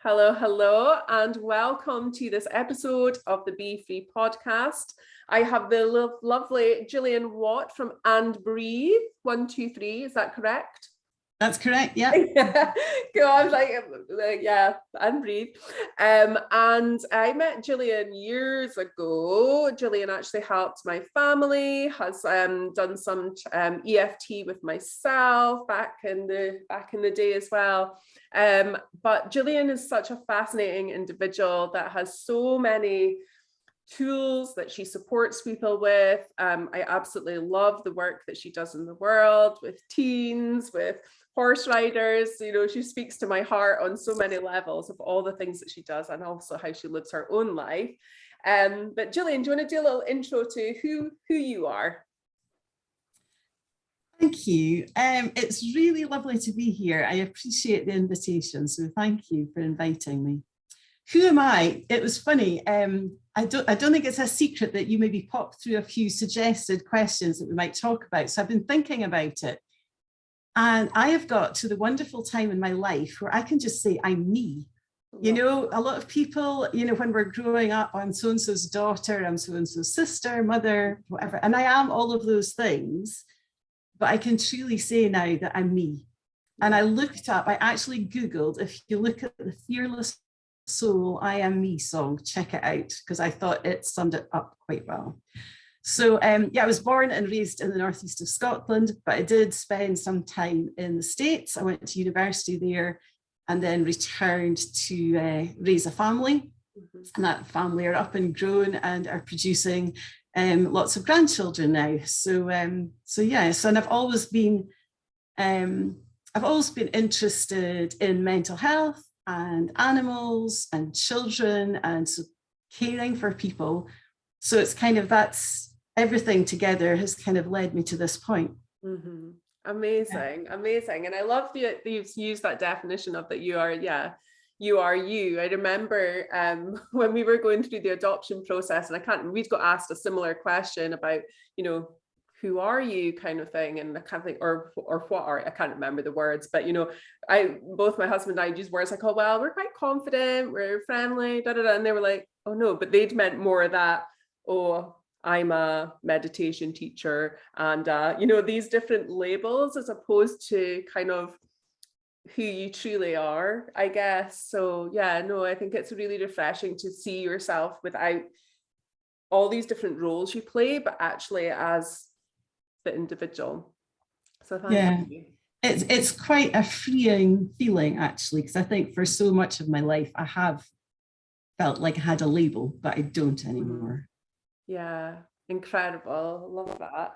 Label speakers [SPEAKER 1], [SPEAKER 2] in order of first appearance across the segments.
[SPEAKER 1] Hello, hello, and welcome to this episode of the Be Free podcast. I have the lovely Gillian Watt from And Breathe. 1, 2, 3. Is that correct?
[SPEAKER 2] That's correct. Yeah.
[SPEAKER 1] Cool. I was like, yeah, And Breathe. And I met Gillian years ago. Gillian actually helped my family, has done some EFT with myself back in the day as well. But Gillian is such a fascinating individual that has so many tools that she supports people with. I absolutely love the work that she does in the world with teens, with horse riders. You know, she speaks to my heart on so many levels of all the things that she does and also how she lives her own life. But Gillian, do you want to do a little intro to who you are?
[SPEAKER 2] Thank you. It's really lovely to be here. I appreciate the invitation, so thank you for inviting me. Who am I? It was funny. I don't think it's a secret that you maybe popped through a few suggested questions that we might talk about. So I've been thinking about it. And I have got to the wonderful time in my life where I can just say I'm me. You know, a lot of people, you know, when we're growing up, I'm so-and-so's daughter, I'm so-and-so's sister, mother, whatever. And I am all of those things. But I can truly say now that I'm me. And I looked up, I actually Googled, if you look at the Fearless Soul, I Am Me song, check it out, because I thought it summed it up quite well. So yeah, I was born and raised in the northeast of Scotland, but I did spend some time in the States. I went to university there and then returned to raise a family. And that family are up and grown and are producing lots of grandchildren now. So yes, and I've always been interested in mental health and animals and children and so caring for people. So it's kind of that's everything together has kind of led me to this point.
[SPEAKER 1] Mm-hmm. Amazing, yeah. Amazing. And I love that you've used that definition of that you are, yeah, you are you. I remember when we were going through the adoption process, and we'd got asked a similar question about, you know, who are you kind of thing, and I can't think, or what are, I can't remember the words, but you know, both my husband and I use words like, oh well, we're quite confident, we're friendly, da da da, and they were like, oh no, but they'd meant more of that, oh, I'm a meditation teacher, and you know, these different labels as opposed to kind of who you truly are, I guess. So yeah, no, I think it's really refreshing to see yourself without all these different roles you play, but actually as the individual. So thank you.
[SPEAKER 2] It's quite a freeing feeling, actually, because I think for so much of my life I have felt like I had a label, but I don't anymore.
[SPEAKER 1] Yeah, incredible. Love that.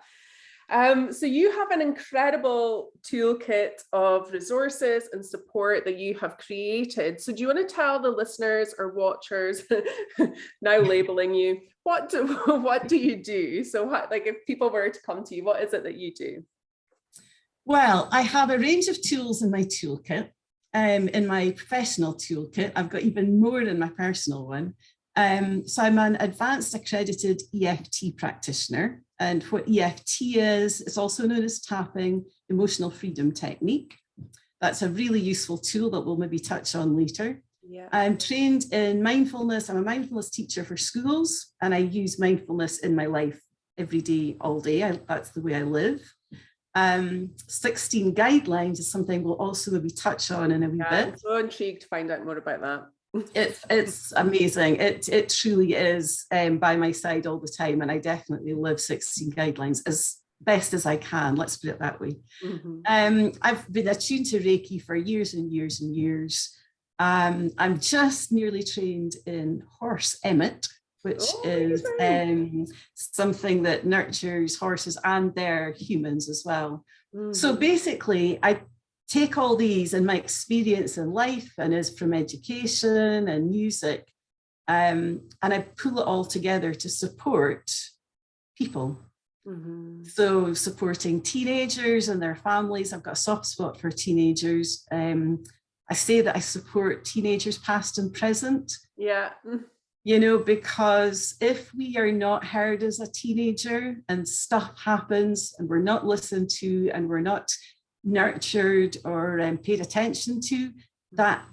[SPEAKER 1] So you have an incredible toolkit of resources and support that you have created. So do you want to tell the listeners or watchers, now labeling you, what do you do? So like if people were to come to you, what is it that you do?
[SPEAKER 2] Well, I have a range of tools in my toolkit. In my professional toolkit, I've got even more in my personal one. So I'm an advanced accredited EFT practitioner, and what EFT is, it's also known as tapping emotional freedom technique. That's a really useful tool that we'll maybe touch on later. Yeah. I'm trained in mindfulness. I'm a mindfulness teacher for schools, and I use mindfulness in my life every day, all day. That's the way I live. 16 guidelines is something we'll also maybe touch on in a wee bit.
[SPEAKER 1] I'm so intrigued to find out more about that.
[SPEAKER 2] It's amazing. It truly is by my side all the time, and I definitely live 16 guidelines as best as I can. Let's put it that way. Mm-hmm. I've been attuned to Reiki for years and years and years. I'm just nearly trained in horse emmet, which is something that nurtures horses and their humans as well. Mm-hmm. So basically, I take all these and my experience in life and is from education and music, and I pull it all together to support people. Mm-hmm. So supporting teenagers and their families. I've got a soft spot for teenagers. I say that I support teenagers past and present.
[SPEAKER 1] Yeah.
[SPEAKER 2] You know, because if we are not heard as a teenager and stuff happens and we're not listened to and we're not nurtured or paid attention to, that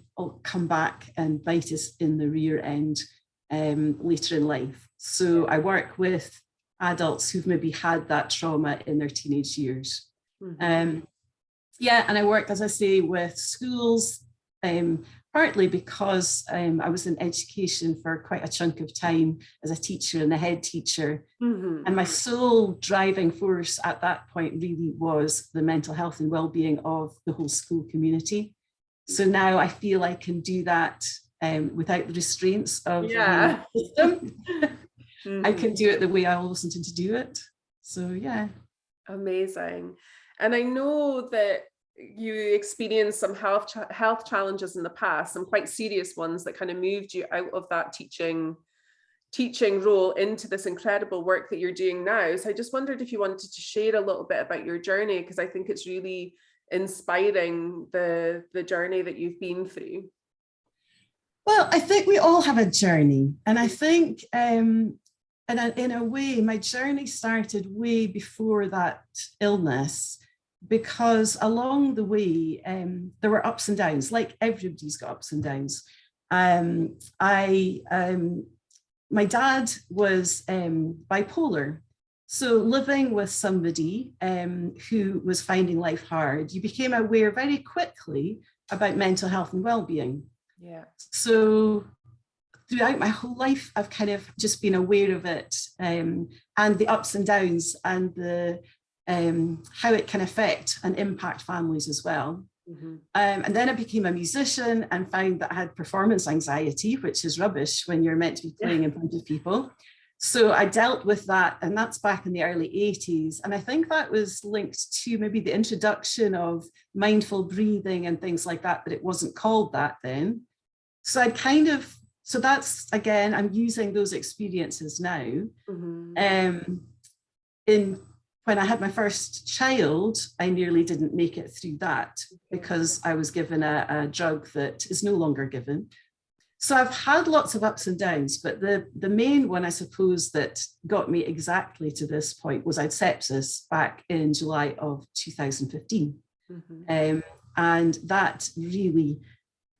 [SPEAKER 2] come back and bite us in the rear end later in life. So I work with adults who've maybe had that trauma in their teenage years. And I work, as I say, with schools, partly because I was in education for quite a chunk of time as a teacher and a head teacher. And my sole driving force at that point really was the mental health and well-being of the whole school community. So now I feel I can do that without the restraints of the system. I can do it the way I always wanted to do it. So yeah.
[SPEAKER 1] Amazing. And I know that you experienced some health challenges in the past, some quite serious ones that kind of moved you out of that teaching role into this incredible work that you're doing now. So I just wondered if you wanted to share a little bit about your journey, because I think it's really inspiring, the journey that you've been through.
[SPEAKER 2] Well, I think we all have a journey, and I think and in a way my journey started way before that illness, because along the way there were ups and downs, like everybody's got ups and downs. My dad was bipolar. So living with somebody who was finding life hard, you became aware very quickly about mental health and well-being.
[SPEAKER 1] Yeah.
[SPEAKER 2] So throughout my whole life, I've kind of just been aware of it, and the ups and downs, and the how it can affect and impact families as well. And then I became a musician and found that I had performance anxiety, which is rubbish when you're meant to be playing in front of people. So I dealt with that, and that's back in the early 80s. And I think that was linked to maybe the introduction of mindful breathing and things like that, but it wasn't called that then. So so that's, again, I'm using those experiences now. When I had my first child, I nearly didn't make it through that because I was given a drug that is no longer given. So I've had lots of ups and downs, but the main one, I suppose, that got me exactly to this point was I had sepsis back in July of 2015. And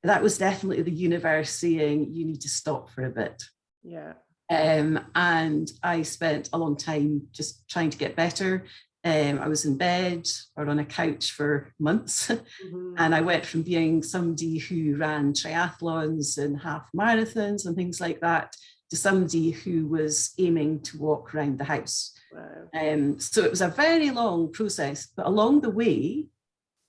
[SPEAKER 2] that was definitely the universe saying, you need to stop for a bit.
[SPEAKER 1] Yeah.
[SPEAKER 2] And I spent a long time just trying to get better. I was in bed or on a couch for months. And I went from being somebody who ran triathlons and half marathons and things like that to somebody who was aiming to walk around the house. Wow. So it was a very long process, but along the way,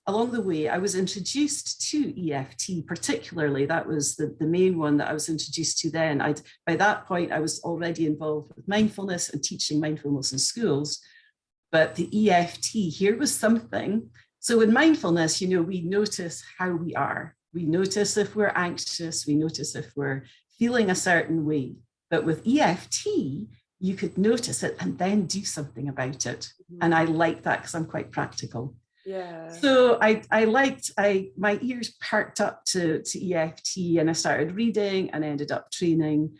[SPEAKER 2] I was introduced to EFT, particularly. That was the main one that I was introduced to then. By that point, I was already involved with mindfulness and teaching mindfulness in schools. But the EFT here was something. So in mindfulness, we notice how we are. We notice if we're anxious. We notice if we're feeling a certain way. But with EFT, you could notice it and then do something about it. And I like that because I'm quite practical.
[SPEAKER 1] Yeah.
[SPEAKER 2] So my ears perked up to EFT, and I started reading and ended up training.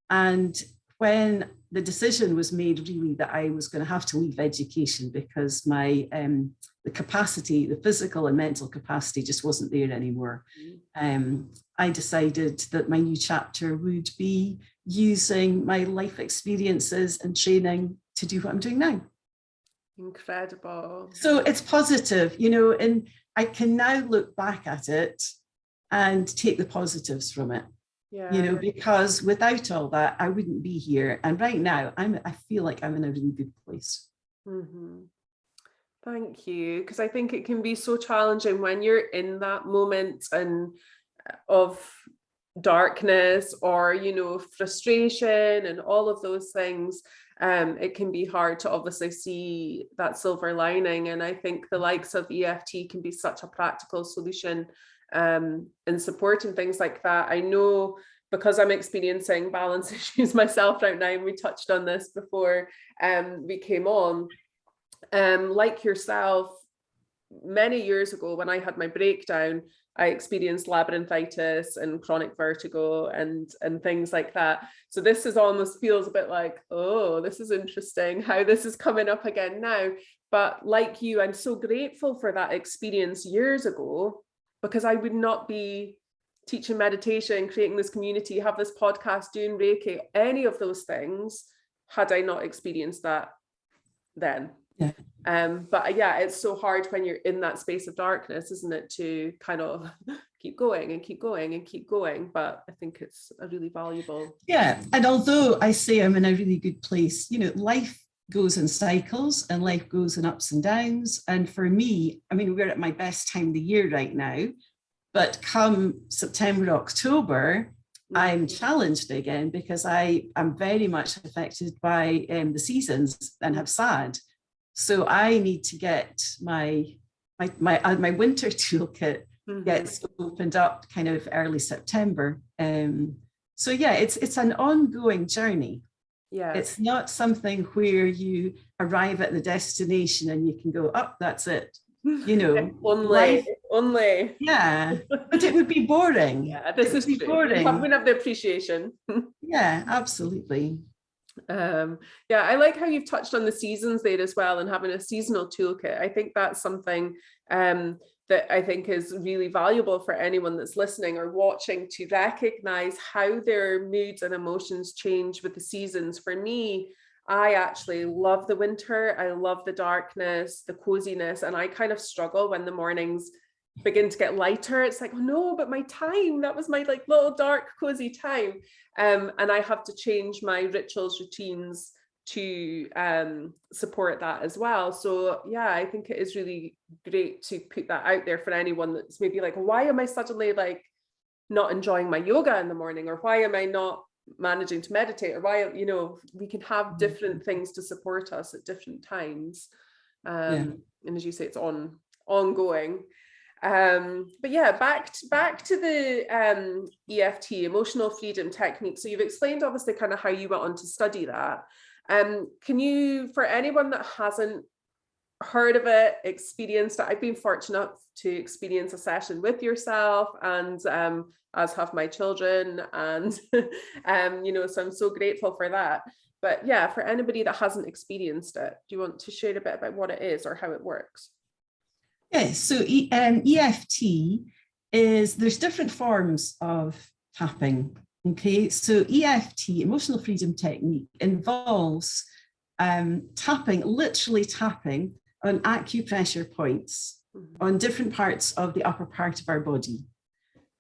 [SPEAKER 2] And when the decision was made really that I was going to have to leave education because my the capacity, the physical and mental capacity just wasn't there anymore, I decided that my new chapter would be using my life experiences and training to do what I'm doing now.
[SPEAKER 1] Incredible.
[SPEAKER 2] So it's positive, and I can now look back at it and take the positives from it. Yeah. Because without all that, I wouldn't be here. And right now, I feel like I'm in a really good place.
[SPEAKER 1] Thank you. Because I think it can be so challenging when you're in that moment and of darkness or, frustration and all of those things. It can be hard to obviously see that silver lining. And I think the likes of EFT can be such a practical solution in supporting things like that. I know because I'm experiencing balance issues myself right now, and we touched on this before we came on, like yourself, many years ago when I had my breakdown, I experienced labyrinthitis and chronic vertigo and things like that. So this almost feels a bit like, oh, this is interesting how this is coming up again now. But like you, I'm so grateful for that experience years ago, because I would not be teaching meditation, creating this community, have this podcast, doing Reiki, any of those things, had I not experienced that then.
[SPEAKER 2] Yeah.
[SPEAKER 1] But yeah, it's so hard when you're in that space of darkness, isn't it, to kind of keep going and keep going and keep going. But I think it's a really valuable.
[SPEAKER 2] Yeah. And although I say I'm in a really good place, you know, life goes in cycles and life goes in ups and downs. And for me, I mean, we're at my best time of the year right now, but come September, October, I'm challenged again because I am very much affected by the seasons and have SAD. So I need to get my winter toolkit gets opened up kind of early September. So yeah, it's an ongoing journey. Yeah, it's not something where you arrive at the destination and you can go, oh, that's it. You know,
[SPEAKER 1] only.
[SPEAKER 2] Yeah, but it would be boring.
[SPEAKER 1] Yeah, this is true. Boring. We wouldn't have the appreciation.
[SPEAKER 2] Yeah, absolutely.
[SPEAKER 1] Yeah, I like how you've touched on the seasons there as well, and having a seasonal toolkit. I think that's something that I think is really valuable for anyone that's listening or watching, to recognize how their moods and emotions change with the seasons. For me, I actually love the winter. I love the darkness, the coziness, and I kind of struggle when the mornings begin to get lighter. It's like, oh no, but my time, that was my like little dark cozy time. And I have to change my rituals, routines to support that as well. So yeah, I think it is really great to put that out there for anyone that's maybe like, why am I suddenly like not enjoying my yoga in the morning, or why am I not managing to meditate, or why, you know, we can have different things to support us at different times. And as you say, it's ongoing. But yeah, back to the EFT, emotional freedom technique. So you've explained obviously kind of how you went on to study that. Can you, for anyone that hasn't heard of it, experienced it, I've been fortunate to experience a session with yourself, and as have my children, and you know, so I'm so grateful for that. But yeah, for anybody that hasn't experienced it, do you want to share a bit about what it is or how it works?
[SPEAKER 2] Yes, so EFT is, there's different forms of tapping. Okay, so EFT, emotional freedom technique, involves tapping, literally tapping on acupressure points on different parts of the upper part of our body.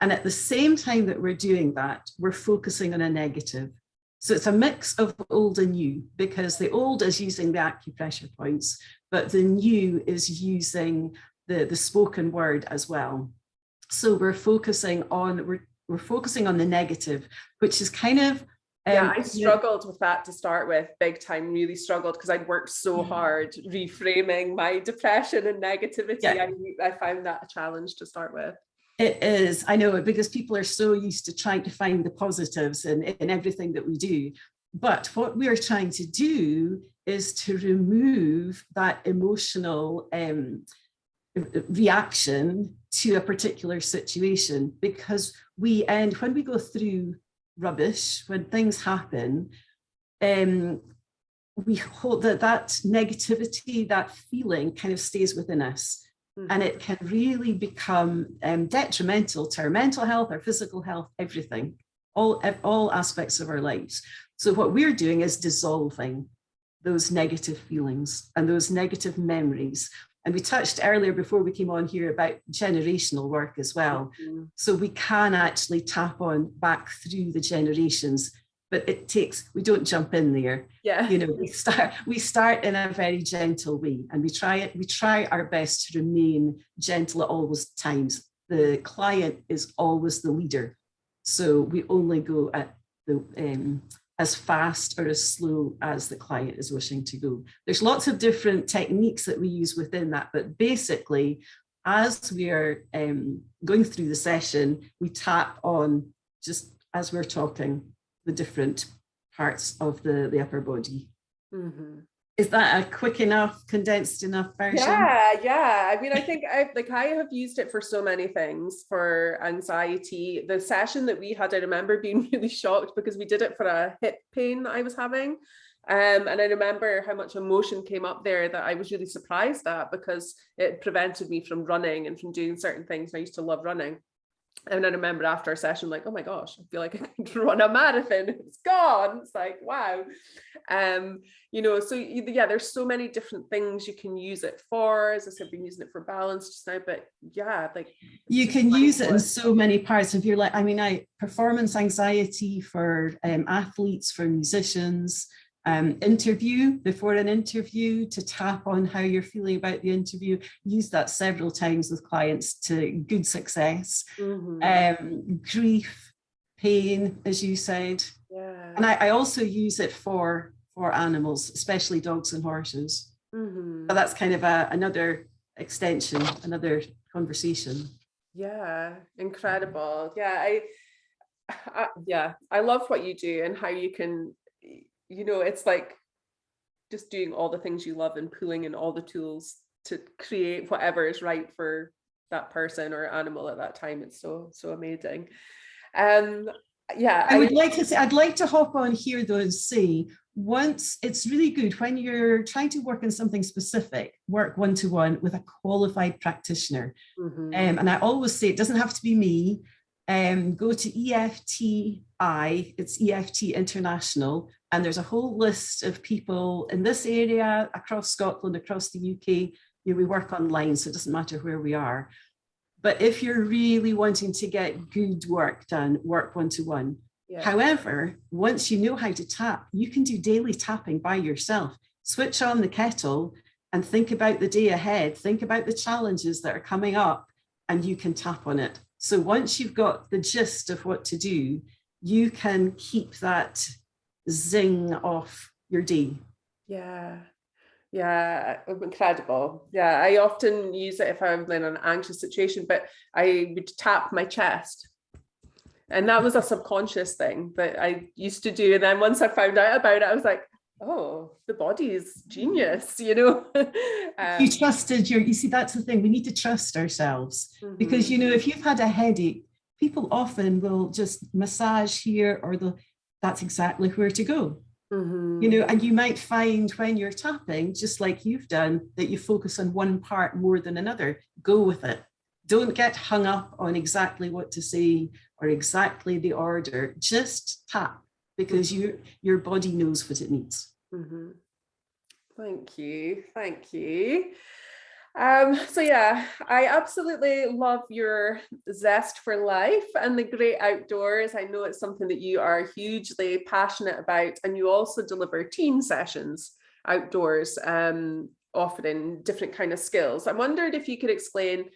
[SPEAKER 2] And at the same time that we're doing that, we're focusing on a negative. So it's a mix of old and new, because the old is using the acupressure points, but the new is using the spoken word as well. So we're focusing on the negative, which is kind of
[SPEAKER 1] yeah, I struggled with that to start with, big time, really struggled, because I'd worked so hard reframing my depression and negativity. Yeah. I found that a challenge to start with.
[SPEAKER 2] It is, I know, because people are so used to trying to find the positives in everything that we do. But what we are trying to do is to remove that emotional reaction to a particular situation, because when we go through rubbish, when things happen, we hope that negativity, that feeling kind of stays within us, and it can really become detrimental to our mental health, our physical health, everything, all aspects of our lives. So what we're doing is dissolving those negative feelings and those negative memories. And we touched earlier before we came on here about generational work as well. So we can actually tap on back through the generations, but we don't jump in there. Yeah. You know, we start in a very gentle way, and we try our best to remain gentle at all times. The client is always the leader. So we only go at the as fast or as slow as the client is wishing to go. There's lots of different techniques that we use within that, but basically, as we are going through the session, we tap on, just as we're talking, the different parts of the upper body. Is that a quick enough, condensed enough version?
[SPEAKER 1] Yeah. I mean, I think I have used it for so many things, for anxiety. The session that we had, I remember being really shocked because we did it for a hip pain that I was having. And I remember how much emotion came up there that I was really surprised at, because it prevented me from running and from doing certain things. I used to love running. And I remember after a session, like, oh my gosh, I feel like I could run a marathon. It's gone. It's like, wow. So yeah, there's so many different things you can use it for. As I said, I've been using it for balance just now, but yeah, like
[SPEAKER 2] you can use it in so many parts of your life. I mean, performance anxiety for athletes, for musicians, interview, before an interview, to tap on how you're feeling about the interview. Use that several times with clients to good success. Grief, pain, as you said.
[SPEAKER 1] Yeah.
[SPEAKER 2] And I also use it for animals, especially dogs and horses. But that's kind of another extension, another conversation.
[SPEAKER 1] Yeah, incredible. Yeah, I love what you do and how you can, it's like just doing all the things you love and pulling in all the tools to create whatever is right for that person or animal at that time. It's so amazing. Yeah,
[SPEAKER 2] I'd like to hop on here though and say, once it's really good when you're trying to work on something specific, work one-to-one with a qualified practitioner. And I always say it doesn't have to be me. Go to EFTI, it's EFT International, and there's a whole list of people in this area, across Scotland, across the UK. We work online, so it doesn't matter where we are. But if you're really wanting to get good work done, work one-to-one. Yeah. However, once you know how to tap, you can do daily tapping by yourself. Switch on the kettle and think about the day ahead. Think about the challenges that are coming up, and you can tap on it. So once you've got the gist of what to do, you can keep that zing off your day.
[SPEAKER 1] Yeah. Yeah, incredible. Yeah, I often use it if I'm in an anxious situation, but I would tap my chest. And that was a subconscious thing that I used to do. And then once I found out about it, I was like, oh, the body is genius,
[SPEAKER 2] You trusted you see, that's the thing. We need to trust ourselves because, if you've had a headache, people often will just massage here or that's exactly where to go. And you might find when you're tapping, just like you've done, that you focus on one part more than another. Go with it. Don't get hung up on exactly what to say or exactly the order. Just tap because your body knows what it needs.
[SPEAKER 1] Thank you. Thank you. So yeah, I absolutely love your zest for life and the great outdoors. I know it's something that you are hugely passionate about, and you also deliver team sessions outdoors, offering different kind of skills. I wondered if you could explain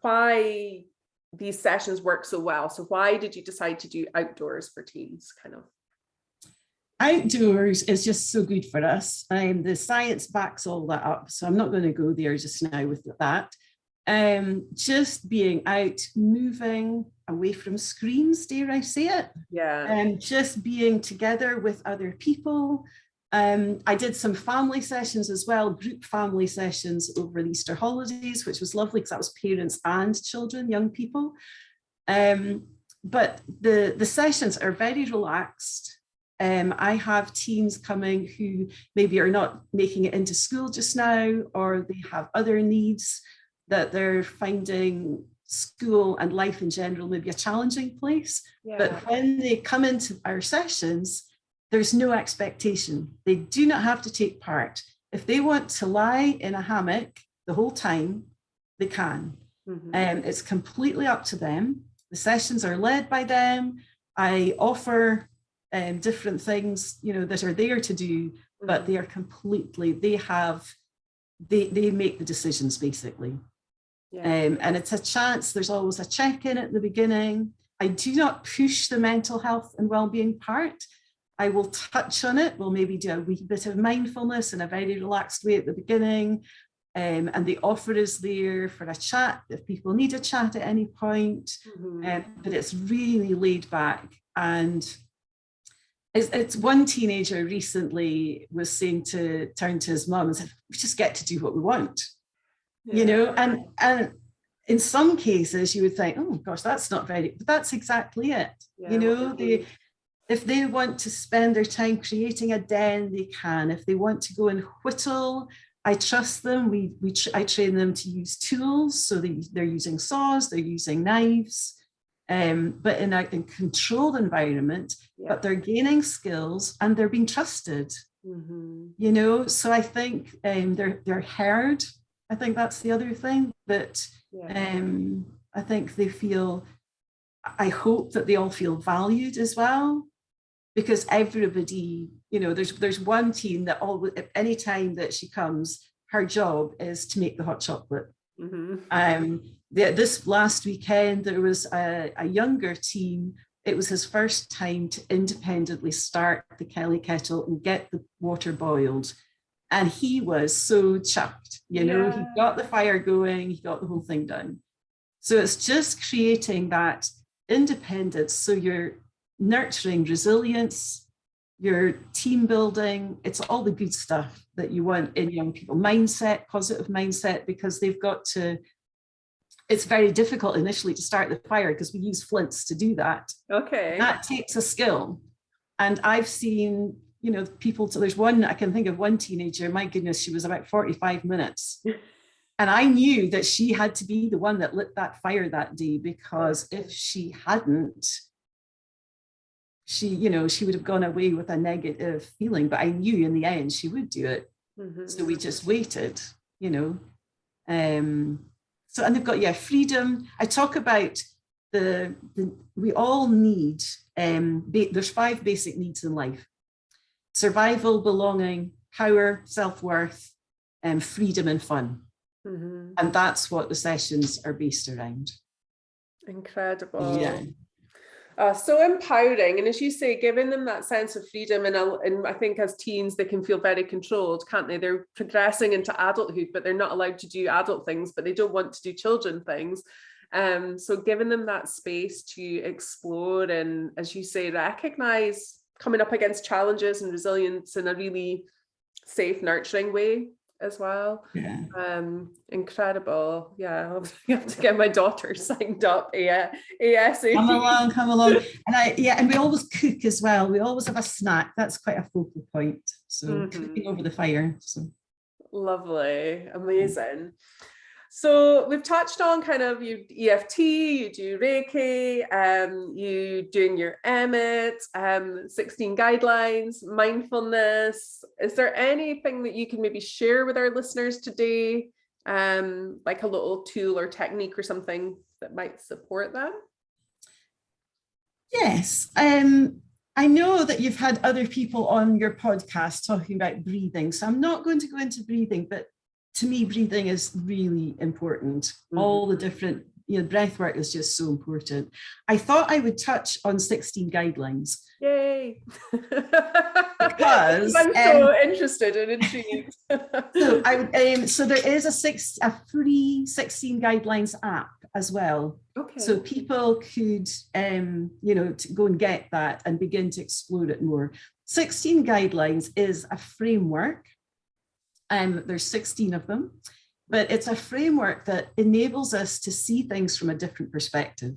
[SPEAKER 1] why these sessions work so well. So why did you decide to do outdoors for teams, kind of?
[SPEAKER 2] Outdoors is just so good for us. The science backs all that up, so I'm not going to go there just now with that. Just being out, moving away from screens, dare I say it?
[SPEAKER 1] Yeah.
[SPEAKER 2] Just being together with other people. I did some family sessions as well, group family sessions over the Easter holidays, which was lovely because that was parents and children, young people. But the sessions are very relaxed. I have teams coming who maybe are not making it into school just now, or they have other needs that they're finding school and life in general maybe a challenging place. Yeah. But when they come into our sessions, there's no expectation. They do not have to take part. If they want to lie in a hammock the whole time, they can. It's completely up to them. The sessions are led by them. I offer different things, that are there to do, but they are completely, they make the decisions basically. Yeah. And it's a chance, there's always a check-in at the beginning. I do not push the mental health and well-being part. I will touch on it. We'll maybe do a wee bit of mindfulness in a very relaxed way at the beginning. And the offer is there for a chat if people need a chat at any point. But it's really laid back. And it's one teenager recently was saying to turn to his mum and said, we just get to do what we want. Yeah. And in some cases you would think, oh gosh, that's not very, but that's exactly it. Yeah, if they want to spend their time creating a den, they can. If they want to go and whittle, I trust them. I train them to use tools. So they're using saws, they're using knives. but in a controlled environment,
[SPEAKER 1] Yeah.
[SPEAKER 2] but they're gaining skills and they're being trusted. You know, so I think they're heard. I think that's the other thing that I think they feel, I hope that they all feel valued as well, because everybody, you know, there's one teen that always, at any time that she comes, her job is to make the hot chocolate. This last weekend, there was a younger teen. It was his first time to independently start the Kelly kettle and get the water boiled. And he was so chuffed, you know, he got the fire going, he got the whole thing done. So it's just creating that independence. So you're nurturing resilience, you're team building, it's all the good stuff that you want in young people. Mindset, positive mindset, because they've got to, it's very difficult initially to start the fire because we use flints to do that.
[SPEAKER 1] Okay.
[SPEAKER 2] That takes a skill. And I've seen, you know, people, so there's one, I can think of one teenager, my goodness, she was about 45 minutes. And I knew that she had to be the one that lit that fire that day, because if she hadn't, she, you know, she would have gone away with a negative feeling, but I knew in the end she would do it. So we just waited, you know. So, and they've got, freedom. I talk about we all need, there's 5 basic needs in life: survival, belonging, power, self-worth, freedom and fun. And that's what the sessions are based around.
[SPEAKER 1] Incredible.
[SPEAKER 2] Yeah.
[SPEAKER 1] So empowering. And as you say, giving them that sense of freedom. And I think as teens, they can feel very controlled, can't they? They're progressing into adulthood, but they're not allowed to do adult things, but they don't want to do children things. So giving them that space to explore and, as you say, recognize coming up against challenges and resilience in a really safe, nurturing way as well. Incredible. I have to get my daughter signed up ASAP.
[SPEAKER 2] Come along. And and we always cook as well. We always have a snack. That's quite a focal point. So cooking over the fire. So
[SPEAKER 1] lovely, amazing. So we've touched on kind of you EFT, you do Reiki, you doing your EMIT, 16 guidelines, mindfulness. Is there anything that you can maybe share with our listeners today, like a little tool or technique or something that might support them?
[SPEAKER 2] Yes. I know that you've had other people on your podcast talking about breathing, so I'm not going to go into breathing, but to me, breathing is really important. All the different, breath work is just so important. I thought I would touch on 16 guidelines.
[SPEAKER 1] Yay!
[SPEAKER 2] Because
[SPEAKER 1] I'm so interested and intrigued.
[SPEAKER 2] So there is a free 16 guidelines app as well.
[SPEAKER 1] Okay.
[SPEAKER 2] So people could, to go and get that and begin to explore it more. 16 guidelines is a framework. There's 16 of them, but it's a framework that enables us to see things from a different perspective.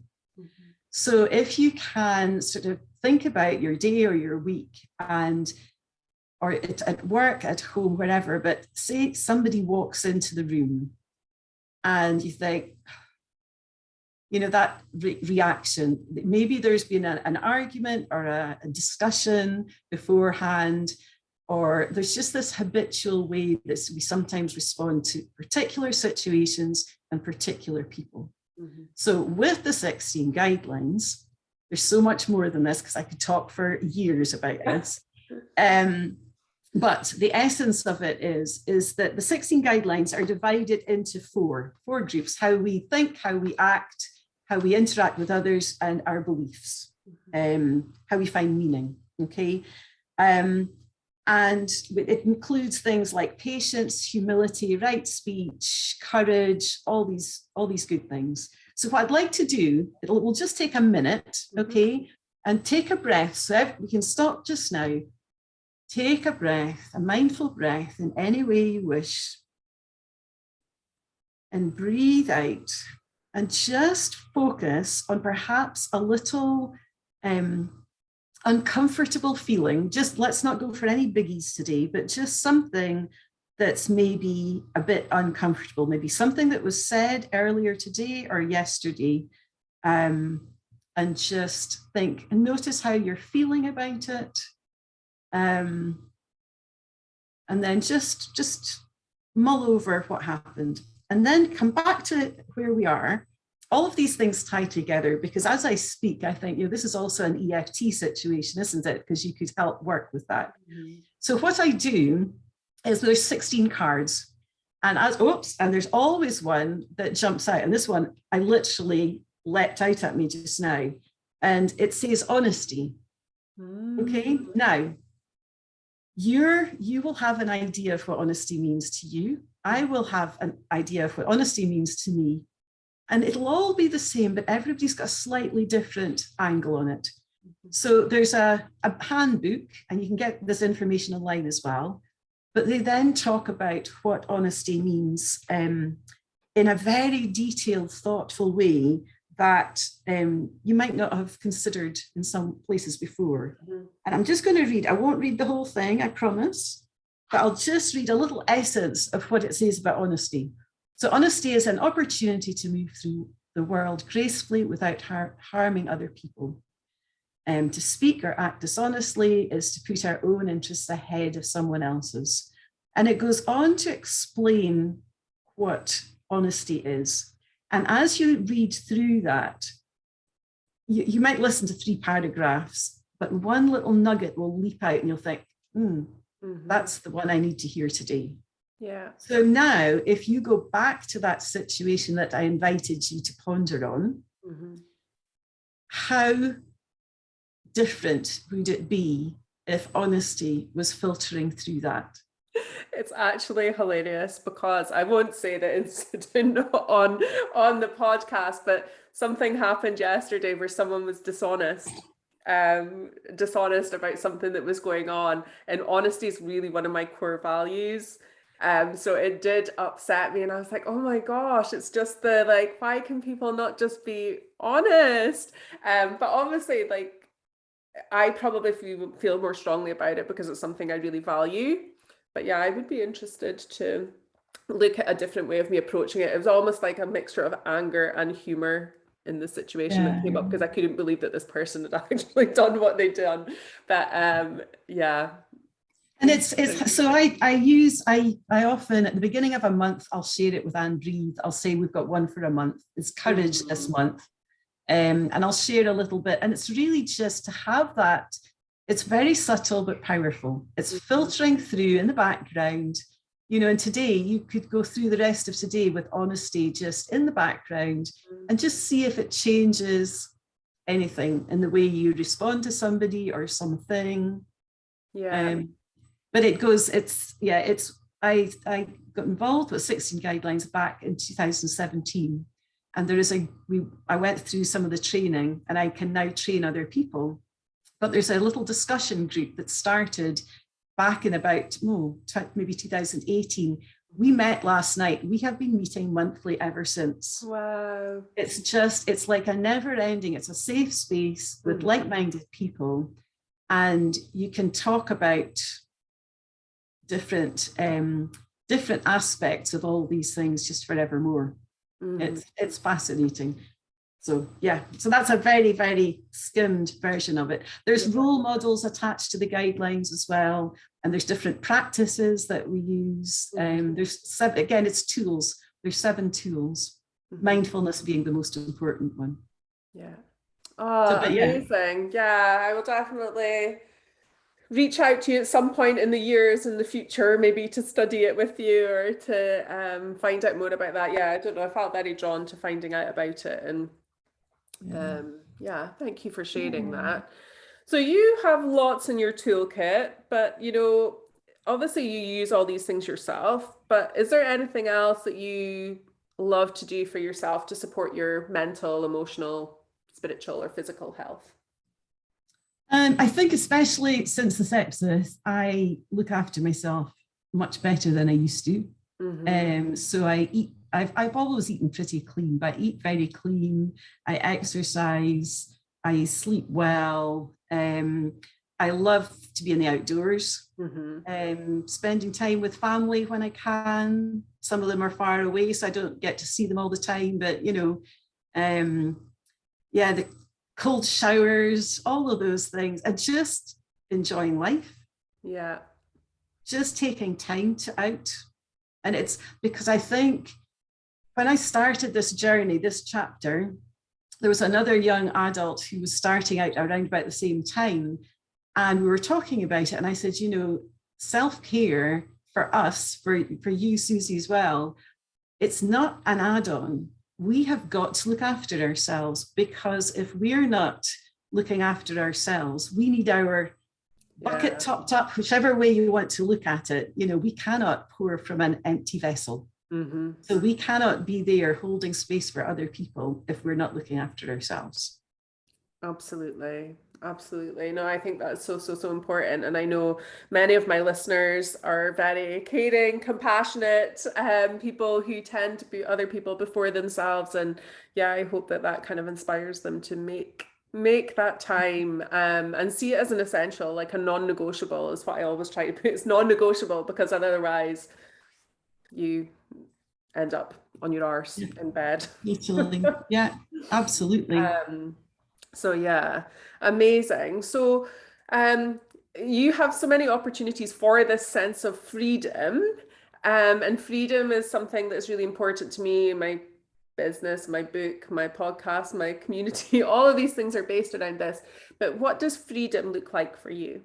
[SPEAKER 2] So if you can sort of think about your day or your week or at work, at home, wherever, but say somebody walks into the room and you think, that reaction, maybe there's been an argument or a discussion beforehand, or there's just this habitual way that we sometimes respond to particular situations and particular people. So with the 16 guidelines, there's so much more than this because I could talk for years about this. But the essence of it is that the 16 guidelines are divided into four groups: how we think, how we act, how we interact with others, and our beliefs, how we find meaning, okay? And it includes things like patience, humility, right speech, courage, all these good things. So what I'd like to do, we'll just take a minute, okay? And take a breath. So we can stop just now. Take a breath, a mindful breath in any way you wish. And breathe out. And just focus on perhaps a little uncomfortable feeling. Just let's not go for any biggies today, but just something that's maybe a bit uncomfortable, maybe something that was said earlier today or yesterday. and just think and notice how you're feeling about it. And then just mull over what happened, and then come back to where we are. All of these things tie together, because as I speak, I think, this is also an EFT situation, isn't it? Because you could help work with that. Mm-hmm. So what I do is there's 16 cards, and there's always one that jumps out. And this one, I literally leapt out at me just now, and it says honesty. Mm. Okay, now you will have an idea of what honesty means to you. I will have an idea of what honesty means to me. And it'll all be the same, but everybody's got a slightly different angle on it. So there's a handbook, and you can get this information online as well. But they then talk about what honesty means in a very detailed, thoughtful way that you might not have considered in some places before. Mm-hmm. And I'm just going to read, I won't read the whole thing, I promise, but I'll just read a little essence of what it says about honesty. So honesty is an opportunity to move through the world gracefully without harming other people. To speak or act dishonestly is to put our own interests ahead of someone else's. And it goes on to explain what honesty is. And as you read through that, you might listen to 3 paragraphs, but one little nugget will leap out and you'll think, that's the one I need to hear today.
[SPEAKER 1] Yeah.
[SPEAKER 2] So now, if you go back to that situation that I invited you to ponder on, how different would it be if honesty was filtering through that?
[SPEAKER 1] It's actually hilarious, because I won't say the incident on the podcast, but something happened yesterday where someone was dishonest about something that was going on, and honesty is really one of my core values. So it did upset me, and I was like, oh my gosh, it's just why can people not just be honest? But obviously, I probably feel more strongly about it because it's something I really value. But yeah, I would be interested to look at a different way of me approaching it. It was almost like a mixture of anger and humor in the situation that came up, because I couldn't believe that this person had actually done what they'd done. But yeah.
[SPEAKER 2] And it's so I often, at the beginning of a month, I'll share it with Anne Breathe. I'll say we've got one for a month. It's courage this month. And I'll share a little bit. And it's really just to have that. It's very subtle but powerful. It's filtering through in the background, and today you could go through the rest of today with honesty just in the background and just see if it changes anything in the way you respond to somebody or something.
[SPEAKER 1] Yeah.
[SPEAKER 2] But I got involved with 16 guidelines back in 2017. And I went through some of the training, and I can now train other people. But there's a little discussion group that started back in about maybe 2018. We met last night. We have been meeting monthly ever since.
[SPEAKER 1] Wow.
[SPEAKER 2] It's like a never ending, it's a safe space with like-minded people. And you can talk about different aspects of all these things just forevermore. It's fascinating. So that's a very, very skimmed version of it. There's role models attached to the guidelines as well, and there's different practices that we use. There's 7, again, it's tools. There's 7 tools, mindfulness being the most important one.
[SPEAKER 1] Yeah. Oh, amazing. Yeah, I will definitely reach out to you at some point in the years in the future, maybe to study it with you or to find out more about that. Yeah, I don't know. I felt very drawn to finding out about it, and thank you for sharing that. So you have lots in your toolkit, but obviously you use all these things yourself, but is there anything else that you love to do for yourself to support your mental, emotional, spiritual, or physical health?
[SPEAKER 2] I think especially since the sepsis, I look after myself much better than I used to. So I eat. I've always eaten pretty clean, but I eat very clean. I exercise. I sleep well. I love to be in the outdoors. Spending time with family when I can. Some of them are far away, so I don't get to see them all the time. But cold showers, all of those things, and just enjoying life.
[SPEAKER 1] Yeah.
[SPEAKER 2] Just taking time to out. And it's because I think when I started this journey, this chapter, there was another young adult who was starting out around about the same time. And we were talking about it. And I said, you know, self-care for us, for you, Susie, as well, it's not an add-on. We have got to look after ourselves, because if we're not looking after ourselves, we need our bucket topped up, whichever way you want to look at it. You know, we cannot pour from an empty vessel. Mm-hmm. So we cannot be there holding space for other people if we're not looking after ourselves.
[SPEAKER 1] Absolutely. Absolutely. No, I think that's so important. And I know many of my listeners are very caring, compassionate people who tend to put other people before themselves. And yeah, I hope that that kind of inspires them to make that time and see it as an essential, like a non-negotiable is what I always try to put. It's non-negotiable, because otherwise you end up on your arse in bed.
[SPEAKER 2] Yeah, absolutely.
[SPEAKER 1] So yeah, amazing. So you have so many opportunities for this sense of freedom. And freedom is something that's really important to me. My business, my book, my podcast, my community, all of these things are based around this. But what does freedom look like for you?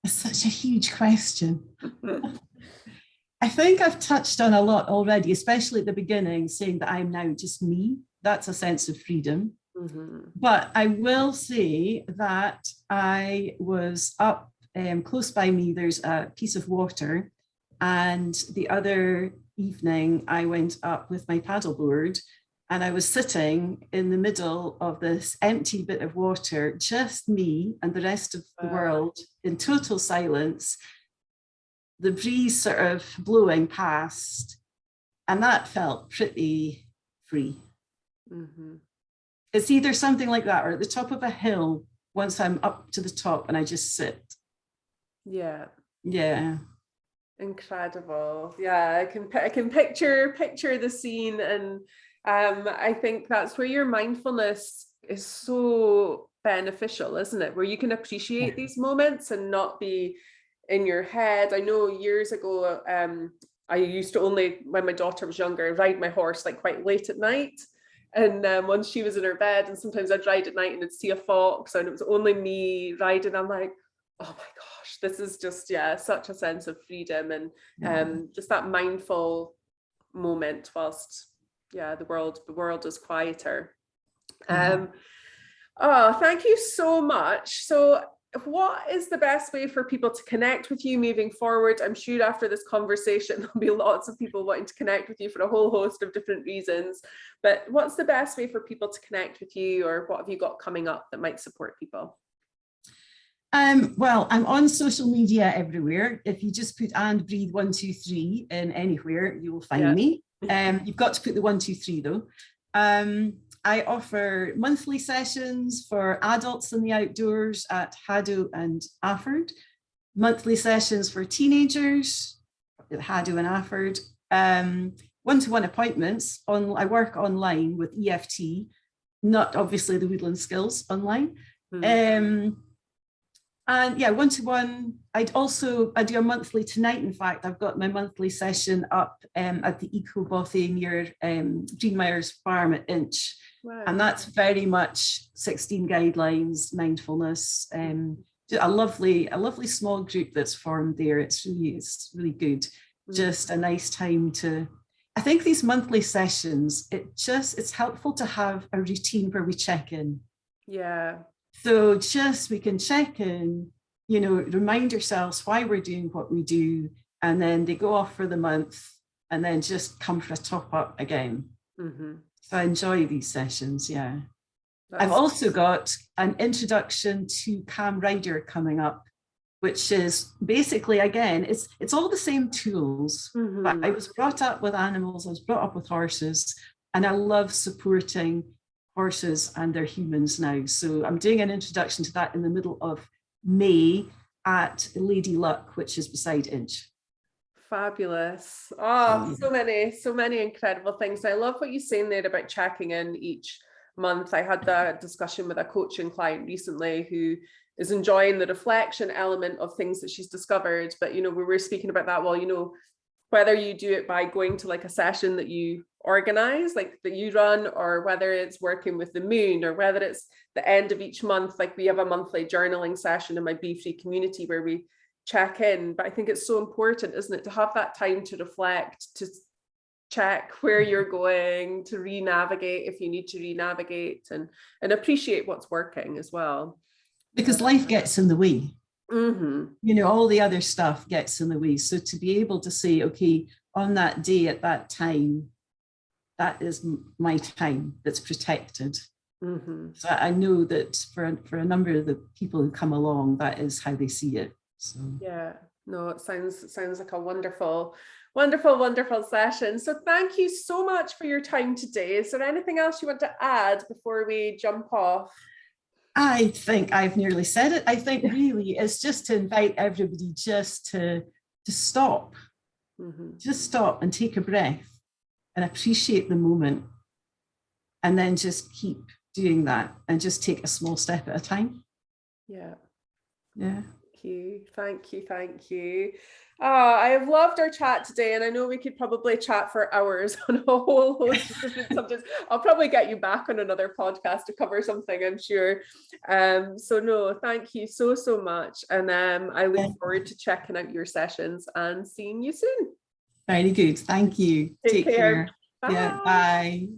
[SPEAKER 2] It's such a huge question. I think I've touched on a lot already, especially at the beginning, saying that I'm now just me. That's a sense of freedom. Mm-hmm. But I will say that I was up close by me, there's a piece of water, and the other evening I went up with my paddleboard, and I was sitting in the middle of this empty bit of water, just me and the rest of the world in total silence, the breeze sort of blowing past, and that felt pretty free. Mm-hmm. It's either something like that or at the top of a hill once I'm up to the top and I just sit.
[SPEAKER 1] Yeah.
[SPEAKER 2] Yeah.
[SPEAKER 1] Incredible. Yeah, I can picture the scene, and I think that's where your mindfulness is so beneficial, isn't it? Where you can appreciate these moments and not be in your head. I know years ago, I used to only, when my daughter was younger, ride my horse like quite late at night. And once she was in her bed, and sometimes I'd ride at night and I'd see a fox, and it was only me riding. I'm like, oh my gosh, this is just, such a sense of freedom, and just that mindful moment whilst, the world is quieter. Oh, thank you so much. So what is the best way for people to connect with you moving forward? I'm sure after this conversation, there'll be lots of people wanting to connect with you for a whole host of different reasons. But what's the best way for people to connect with you, or what have you got coming up that might support people?
[SPEAKER 2] Well, I'm on social media everywhere. If you just put and breathe 123 in anywhere, you will find me. You've got to put the 123 though. I offer monthly sessions for adults in the outdoors at Haddo and Afford, monthly sessions for teenagers at Haddo and Afford, one-to-one appointments. I work online with Eft, not obviously the Woodland Skills online. And one-to-one, I do a monthly tonight. In fact, I've got my monthly session up at the Eco Bothy near Greenmeyer's Farm at Inch. Wow. And that's very much 16 guidelines, mindfulness, a lovely small group that's formed there. It's really good. Just a nice time to, I think these monthly sessions, it's helpful to have a routine where we check in. Yeah. So we can check in, remind ourselves why we're doing what we do, and then they go off for the month and then just come for a top up again. Mm-hmm. So I enjoy these sessions, yeah. I've also got an introduction to Calm Rider coming up, which is basically, again, it's all the same tools, but I was brought up with animals, I was brought up with horses, and I love supporting horses and their humans now. So I'm doing an introduction to that in the middle of May at Lady Luck, which is beside Inch. Fabulous. Oh, so many incredible things. I love what you're saying there about checking in each
[SPEAKER 1] month. I had that discussion with a coaching client recently who is enjoying the reflection element of things that she's discovered. But, you know, we were speaking about that, well, you know, whether you do it by going to like a session that you organize, like that you run, or whether it's working with the moon, or whether it's the end of each month, like we have a monthly journaling session in my Be Free community where we check in. But I think it's so important, isn't it, to have that time to reflect, to check where you're going, to re-navigate if you need to re-navigate, and appreciate what's working as well.
[SPEAKER 2] Because life gets in the way.
[SPEAKER 1] Mm-hmm.
[SPEAKER 2] You know, all the other stuff gets in the way. So to be able to say, okay, on that day at that time, that is my time that's protected.
[SPEAKER 1] Mm-hmm.
[SPEAKER 2] So I know that for a number of the people who come along, that is how they see it. So
[SPEAKER 1] yeah, no, it sounds like a wonderful session. So thank you so much for your time today. Is there anything else you want to add before we jump off?
[SPEAKER 2] I think I've nearly said it. I think really it's just to invite everybody just to stop, just stop and take a breath and appreciate the moment, and then just keep doing that and just take a small step at a time.
[SPEAKER 1] Yeah. Thank you. I have loved our chat today, and I know we could probably chat for hours on a whole host of different subjects. I'll probably get you back on another podcast to cover something, I'm sure. So no, thank you so much, and I look forward to checking out your sessions and seeing you soon.
[SPEAKER 2] Very good. Thank you.
[SPEAKER 1] Take care. Bye.
[SPEAKER 2] Yeah, bye.